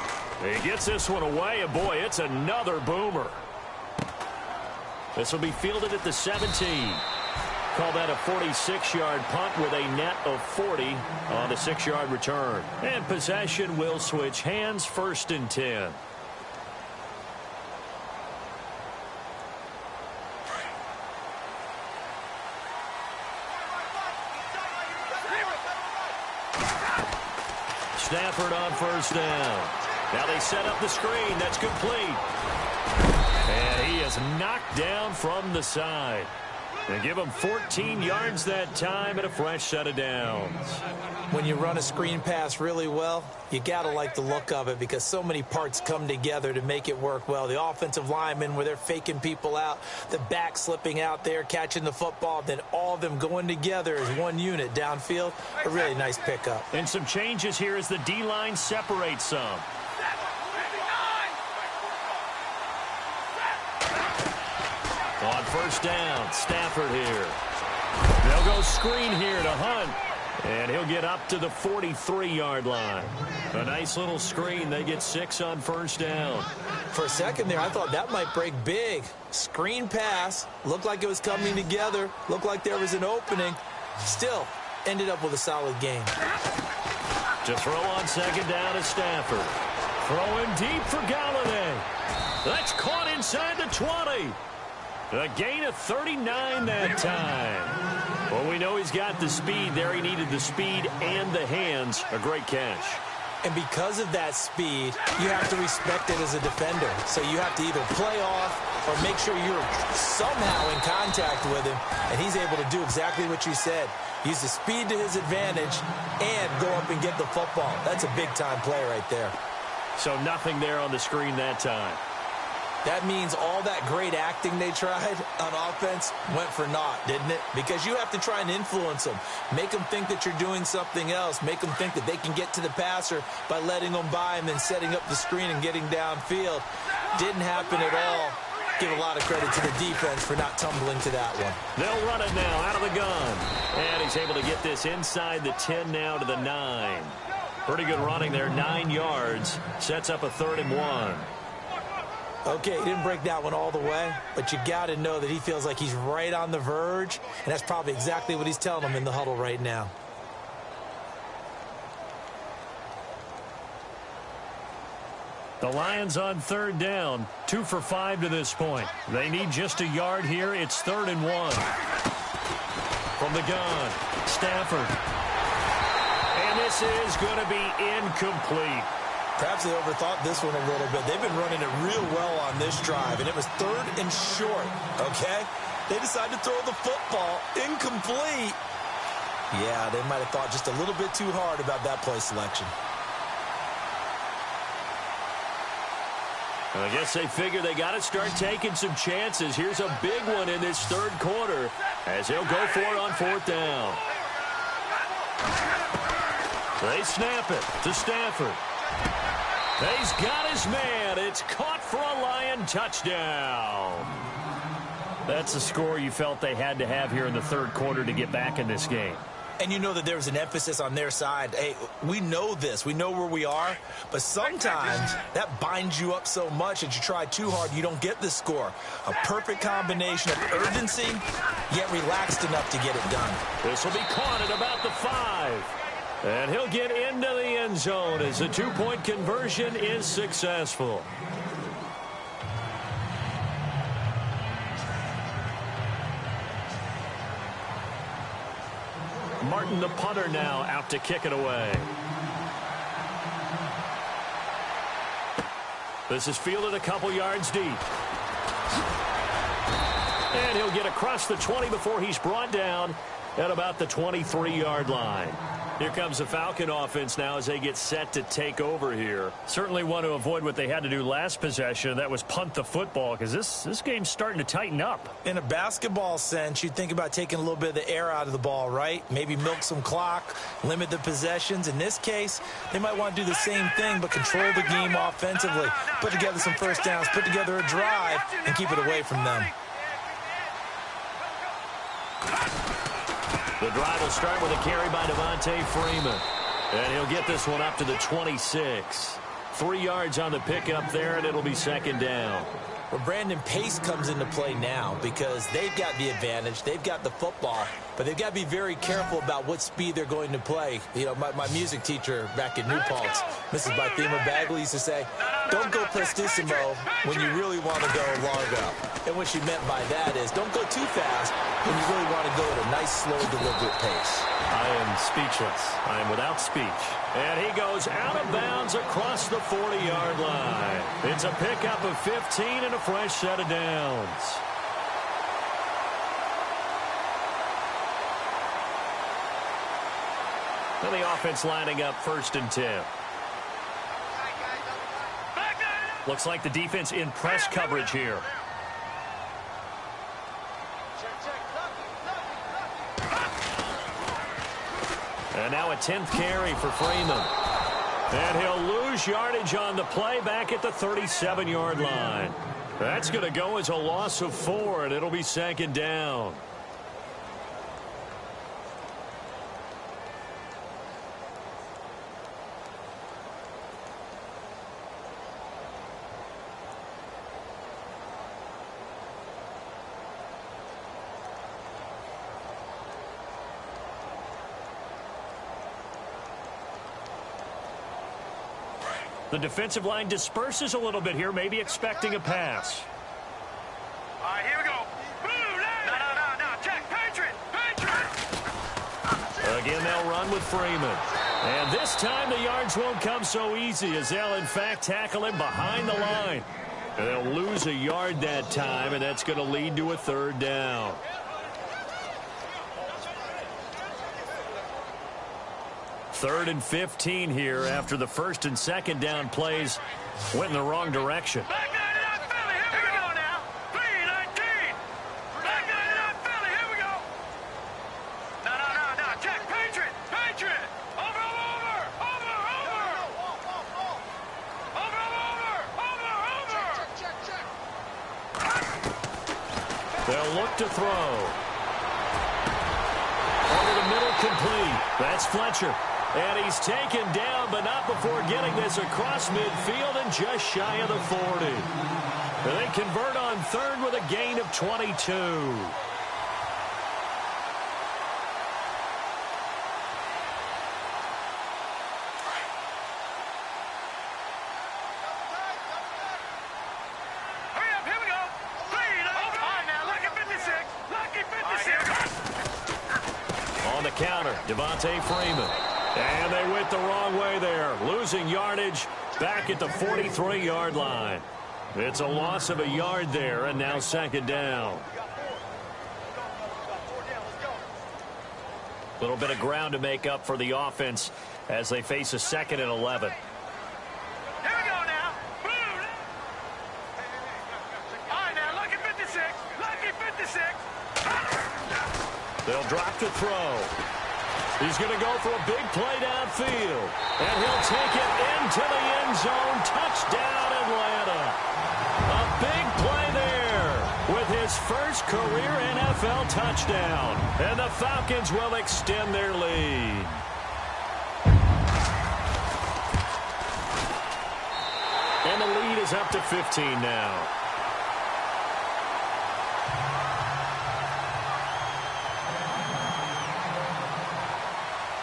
He gets this one away, and boy, it's another boomer. This will be fielded at the 17. Call that a 46-yard punt with a net of 40 on the 6-yard return. And possession will switch hands, 1st and 10. Stafford on first down. Now they set up the screen. That's complete. And he is knocked down from the side. They give him 14 yards that time and a fresh set of downs. When you run a screen pass really well, you got to like the look of it because so many parts come together to make it work well. The offensive linemen where they're faking people out, the back slipping out there, catching the football, then all of them going together as one unit downfield. A really nice pickup. And some changes here as the D-line separates some. On first down, Stafford here. They'll go screen here to Hunt. And he'll get up to the 43-yard line. A nice little screen. They get 6 on first down. For a second there, I thought that might break big. Screen pass. Looked like it was coming together. Looked like there was an opening. Still, ended up with a solid game. To throw on second down is Stafford. Throwing deep for Galladay. That's caught inside the 20. A gain of 39 that time. Well, we know he's got the speed there. He needed the speed and the hands. A great catch. And because of that speed, you have to respect it as a defender. So you have to either play off or make sure you're somehow in contact with him. And he's able to do exactly what you said. Use the speed to his advantage and go up and get the football. That's a big-time play right there. So nothing there on the screen that time. That means all that great acting they tried on offense went for naught, didn't it? Because you have to try and influence them. Make them think that you're doing something else. Make them think that they can get to the passer by letting them by and then setting up the screen and getting downfield. Didn't happen at all. Give a lot of credit to the defense for not tumbling to that one. They'll run it now out of the gun. And he's able to get this inside the 10 now to the 9. Pretty good running there, 9 yards. Sets up a 3rd and 1. Okay, he didn't break that one all the way, but you got to know that he feels like he's right on the verge, and that's probably exactly what he's telling them in the huddle right now. The Lions on 3rd down, 2 for 5 to this point. They need just a yard here. It's 3rd and 1. From the gun, Stafford. And this is going to be incomplete. Perhaps they overthought this one a little bit. They've been running it real well on this drive, and it was 3rd and short, okay? They decided to throw the football incomplete. Yeah, they might have thought just a little bit too hard about that play selection. I guess they figure they got to start taking some chances. Here's a big one in this 3rd quarter as he'll go for it on 4th down. They snap it to Stafford. He's got his man. It's caught for a Lion touchdown. That's the score you felt they had to have here in the 3rd quarter to get back in this game. And you know that there was an emphasis on their side. Hey, we know this. We know where we are. But sometimes that binds you up so much that you try too hard, you don't get the score. A perfect combination of urgency, yet relaxed enough to get it done. This will be caught at about the 5. And he'll get into the end zone as the 2-point conversion is successful. Martin, the punter, now out to kick it away. This is fielded a couple yards deep. And he'll get across the 20 before he's brought down at about the 23-yard line. Here comes the Falcon offense now as they get set to take over here. Certainly want to avoid what they had to do last possession. That was punt the football, because this game's starting to tighten up. In a basketball sense, you think about taking a little bit of the air out of the ball, right? Maybe milk some clock, limit the possessions. In this case, they might want to do the same thing, but control the game offensively. Put together some first downs, put together a drive, and keep it away from them. The drive will start with a carry by Devontae Freeman. And he'll get this one up to the 26. 3 yards on the pickup there, and it'll be 2nd down. Well, Brandon, pace comes into play now because they've got the advantage. They've got the football, but they've got to be very careful about what speed they're going to play. You know, my music teacher back in New Paltz, Mrs. Bythema Bagley, used to say, don't go prestissimo when you really want to go largo. And what she meant by that is don't go too fast when you really want to go at a nice, slow, deliberate pace. I am speechless. I am without speech. And he goes out of bounds across the 40-yard line. It's a pickup of 15 and a fresh set of downs. And the offense lining up 1st and 10. Looks like the defense in press coverage here. And now a 10th carry for Freeman. And he'll lose yardage on the play back at the 37-yard line. That's going to go as a loss of 4, and it'll be 2nd down. The defensive line disperses a little bit here, maybe expecting a pass. All right, here we go. No. Check. Patriot. Again, they'll run with Freeman. And this time the yards won't come so easy as they'll, in fact, tackle him behind the line. And they'll lose a yard that time, and that's going to lead to a 3rd down. Third and 15 here after the 1st and 2nd down plays went in the wrong direction. Back 99 Philly, here we go now. P19. Back 99 Philly, here we go. No. Check. Patriot. Over. They'll look to throw. Over the middle, complete. That's Fletcher. And he's taken down, but not before getting this across midfield and just shy of the 40. They convert on third with a gain of 22. Counter, Devontae Freeman. And they went the wrong way there. Losing yardage back at the 43-yard line. It's a loss of a yard there, and now second down. A little bit of ground to make up for the offense as they face a 2nd and 11. Here we go now. Boom. All right, now, lucky 56. Lucky 56. They'll drop to throw. He's going to go for a big play downfield. And he'll take it into the end zone. Touchdown, Atlanta. A big play there with his first career NFL touchdown. And the Falcons will extend their lead. And the lead is up to 15 now.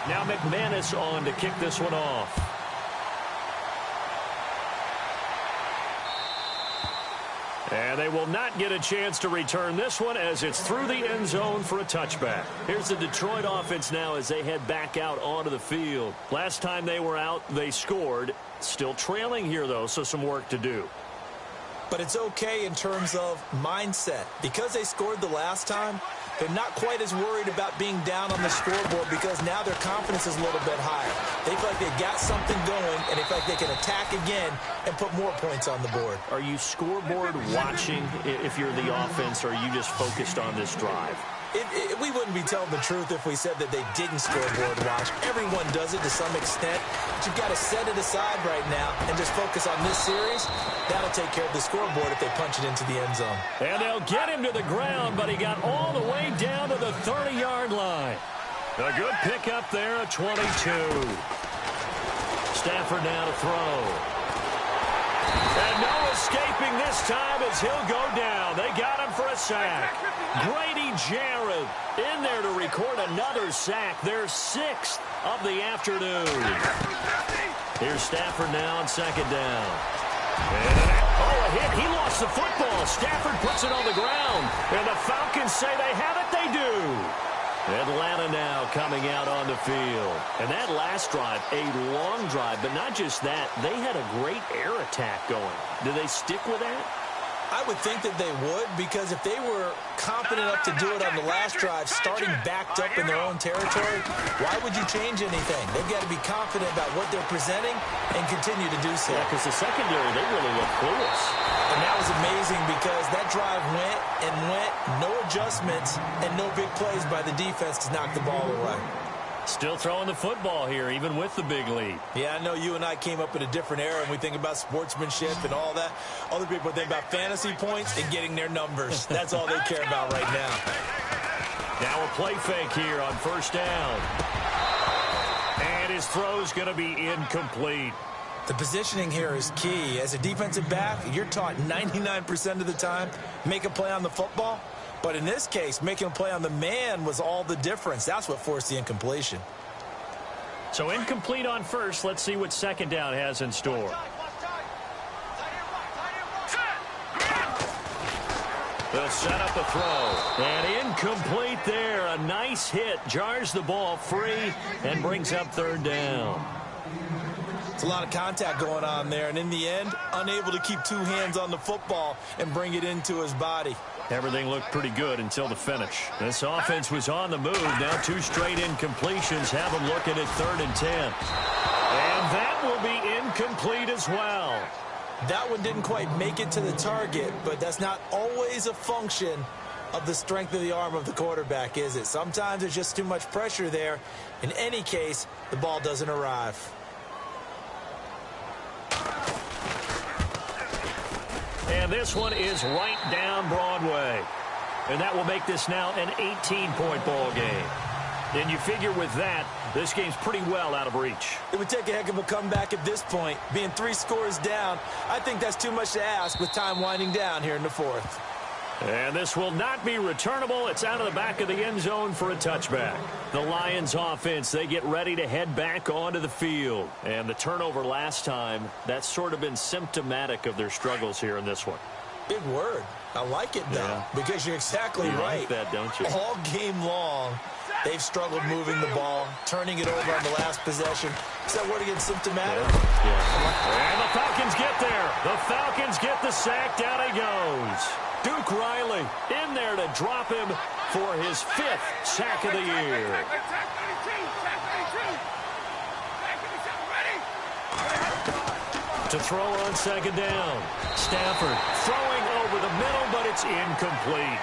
Now McManus on to kick this one off. And they will not get a chance to return this one as it's through the end zone for a touchback. Here's the Detroit offense now as they head back out onto the field. Last time they were out, they scored. Still trailing here, though, so some work to do. But it's okay in terms of mindset. Because they scored the last time, they're not quite as worried about being down on the scoreboard because now their confidence is a little bit higher. They feel like they got something going, and they feel like they can attack again and put more points on the board. Are you scoreboard watching if you're the offense, or are you just focused on this drive? We wouldn't be telling the truth if we said that they didn't scoreboard watch. Everyone does it to some extent. But you've got to set it aside right now and just focus on this series. That'll take care of the scoreboard if they punch it into the end zone. And they'll get him to the ground, but he got all the way down to the 30-yard line. A good pickup there at 22. Stafford now to throw. And no escaping this time as he'll go down. They got him for a sack. Grady Jarrett in there to record another sack. Their 6th of the afternoon. Here's Stafford now on second down. A hit. He lost the football. Stafford puts it on the ground. And the Falcons say they have it. They do. Atlanta now coming out on the field. And that last drive, a long drive, but not just that. They had a great air attack going. Do they stick with that? I would think that they would, because if they were confident enough to do it on the last drive, starting backed up in their own territory, why would you change anything? They've got to be confident about what they're presenting and continue to do so. Yeah, because the secondary, they really look clueless. And that was amazing because that drive went and went, no adjustments, and no big plays by the defense to knock the ball away. Still throwing the football here, even with the big lead. Yeah, I know you and I came up in a different era, and we think about sportsmanship and all that. Other people think about fantasy points and getting their numbers. That's all they care about right now. Now a play fake here on first down. And his throw's going to be incomplete. The positioning here is key. As a defensive back, you're taught 99% of the time, make a play on the football. But in this case, making a play on the man was all the difference. That's what forced the incompletion. So incomplete on first. Let's see what second down has in store. They'll set up a throw. And incomplete there. A nice hit. Jars the ball free and brings up third down. It's a lot of contact going on there. And in the end, unable to keep two hands on the football and bring it into his body. Everything looked pretty good until the finish. This offense was on the move. Now 2 straight incompletions have them looking at 3rd and 10. And that will be incomplete as well. That one didn't quite make it to the target, but that's not always a function of the strength of the arm of the quarterback, is it? Sometimes there's just too much pressure there. In any case, the ball doesn't arrive. And this one is right down Broadway. and that will make this now an 18-point ball game. And you figure with that, this game's pretty well out of reach. It would take a heck of a comeback at this point. Being 3 scores down, I think that's too much to ask with time winding down here in the 4th. And this will not be returnable. It's out of the back of the end zone for a touchback. The Lions offense, they get ready to head back onto the field. And the turnover last time, that's sort of been symptomatic of their struggles here in this one. Big word. I like it, though, because you're exactly right. Like that, don't you? All game long, they've struggled moving the ball, turning it over on the last possession. Is that word again symptomatic? Yeah. And the Falcons get there. The Falcons get the sack. Down he goes. Duke Riley in there to drop him for his 5th sack of the year. To throw on 2nd down. Stafford throwing over the middle, but it's incomplete.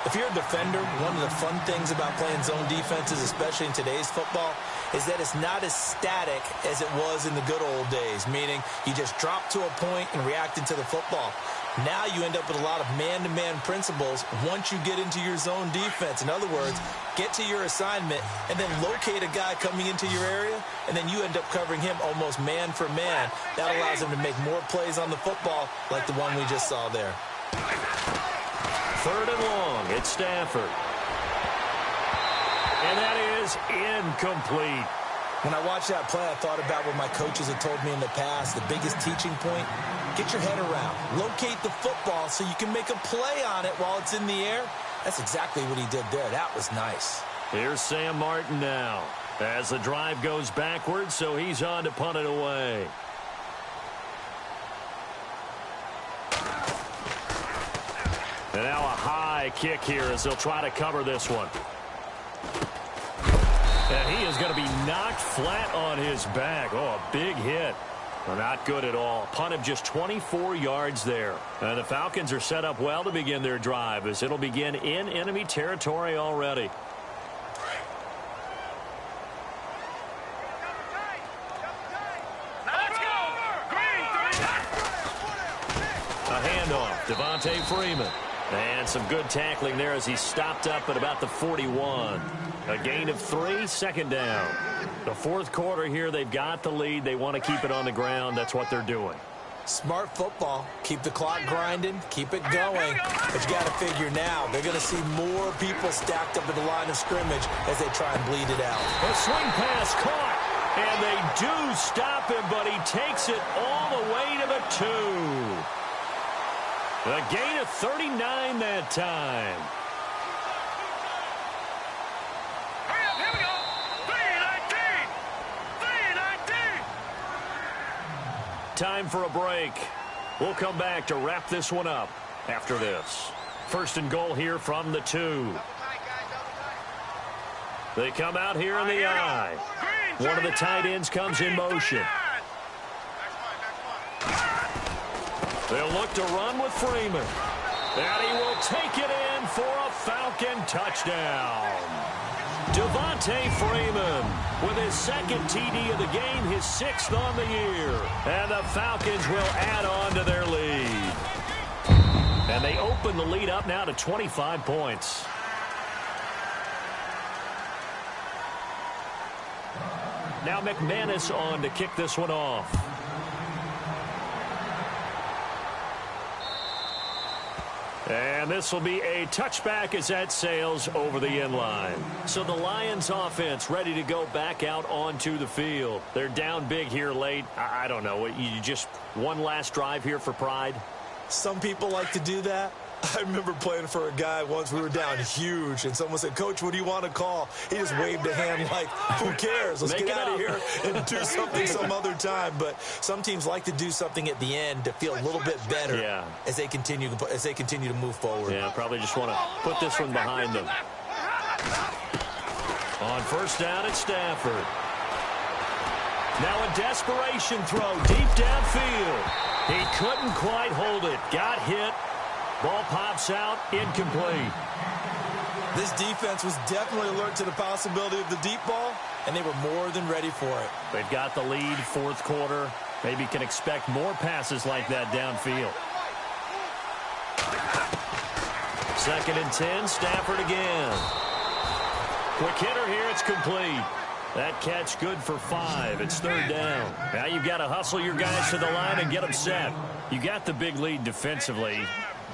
If you're a defender, one of the fun things about playing zone defenses, especially in today's football, is that it's not as static as it was in the good old days, meaning you just drop to a point and react into the football. Now you end up with a lot of man-to-man principles once you get into your zone defense. In other words, get to your assignment and then locate a guy coming into your area, and then you end up covering him almost man for man. That allows him to make more plays on the football like the one we just saw there. 3rd and long. It's Stafford. And that is incomplete. When I watched that play, I thought about what my coaches had told me in the past. The biggest teaching point, get your head around. Locate the football so you can make a play on it while it's in the air. That's exactly what he did there. That was nice. Here's Sam Martin now as the drive goes backwards, so he's on to punt it away. And now a high kick here as they'll try to cover this one. And he is going to be knocked flat on his back. Oh, a big hit. Well, not good at all. Punt of just 24 yards there. And the Falcons are set up well to begin their drive as it'll begin in enemy territory already. A handoff. Devontae Freeman. And some good tackling there as he stopped up at about the 41. A gain of 3, 2nd down. The 4th quarter here, they've got the lead. They want to keep it on the ground. That's what they're doing. Smart football. Keep the clock grinding. Keep it going. But you got to figure now, they're going to see more people stacked up at the line of scrimmage as they try and bleed it out. A swing pass caught. And they do stop him, but he takes it all the way to the 2. A gain of 39 that time. Here we go. 3-19. Time for a break. We'll come back to wrap this one up after this. 1st and goal here from the 2. They come out here in the I. One of the tight ends comes in motion. They'll look to run with Freeman. And he will take it in for a Falcon touchdown. Devontae Freeman with his 2nd TD of the game, his 6th on the year. And the Falcons will add on to their lead. And they open the lead up now to 25 points. Now McManus on to kick this one off. And this will be a touchback as that sails over the end line. So the Lions offense ready to go back out onto the field. They're down big here late. I don't know. You just one last drive here for pride? Some people like to do that. I remember playing for a guy once. We were down huge, and someone said, "Coach, what do you want to call?" He just waved a hand like, who cares? Let's get out of here and do something some other time. But some teams like to do something at the end to feel a little bit better as they continue to move forward. Yeah, probably just want to put this one behind them. On 1st down at Stafford. Now a desperation throw deep downfield. He couldn't quite hold it. Got hit. Ball pops out, incomplete. This defense was definitely alert to the possibility of the deep ball, and they were more than ready for it. They've got the lead, 4th quarter. Maybe can expect more passes like that downfield. 2nd and 10, Stafford again. Quick hitter here, it's complete. That catch good for 5. It's 3rd down. Now you've got to hustle your guys to the line and get them set. You got the big lead defensively.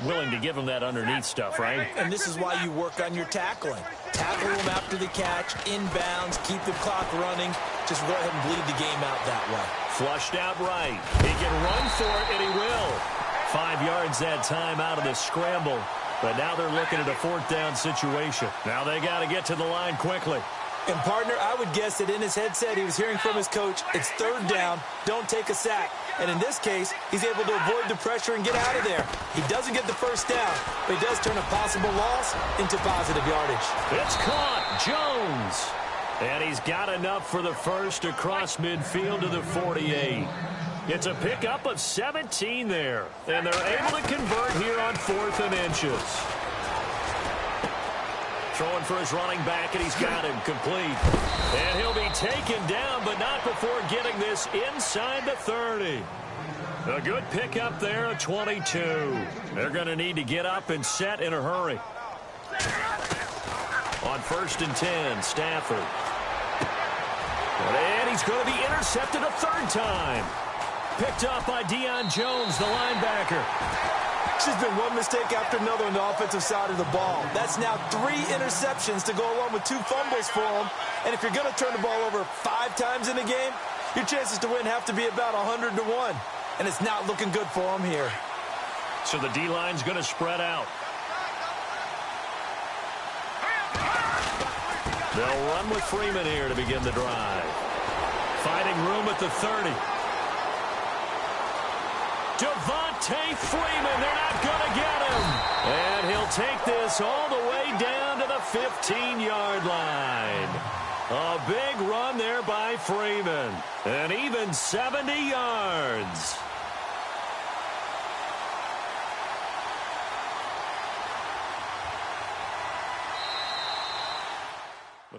Willing to give them that underneath stuff, right? And this is why you work on your tackling. Tackle them after the catch, inbounds, keep the clock running. Just go ahead and bleed the game out that way. Flushed out right. He can run for it, and he will. 5 yards that time out of the scramble. But now they're looking at a 4th down situation. Now they got to get to the line quickly. And, partner, I would guess that in his headset he was hearing from his coach, it's 3rd down, don't take a sack. And in this case, he's able to avoid the pressure and get out of there. He doesn't get the 1st down, but he does turn a possible loss into positive yardage. It's caught. Jones. And he's got enough for the first across midfield to the 48. It's a pickup of 17 there. And they're able to convert here on 4th and inches. Throwing for his running back, and he's got him complete. And he'll be taken down, but not before getting this inside the 30. A good pickup there, a 22. They're going to need to get up and set in a hurry. On 1st and 10, Stafford. And he's going to be intercepted a 3rd time. Picked up by Deion Jones, the linebacker. It's just been one mistake after another on the offensive side of the ball. That's now 3 interceptions to go along with 2 fumbles for him. And if you're going to turn the ball over 5 times in a game, your chances to win have to be about 100 to 1. And it's not looking good for him here. So the D-line's going to spread out. They'll run with Freeman here to begin the drive. Finding room at the 30. Devontae Freeman, they're not going to get him. And he'll take this all the way down to the 15-yard line. A big run there by Freeman. And even 70 yards. The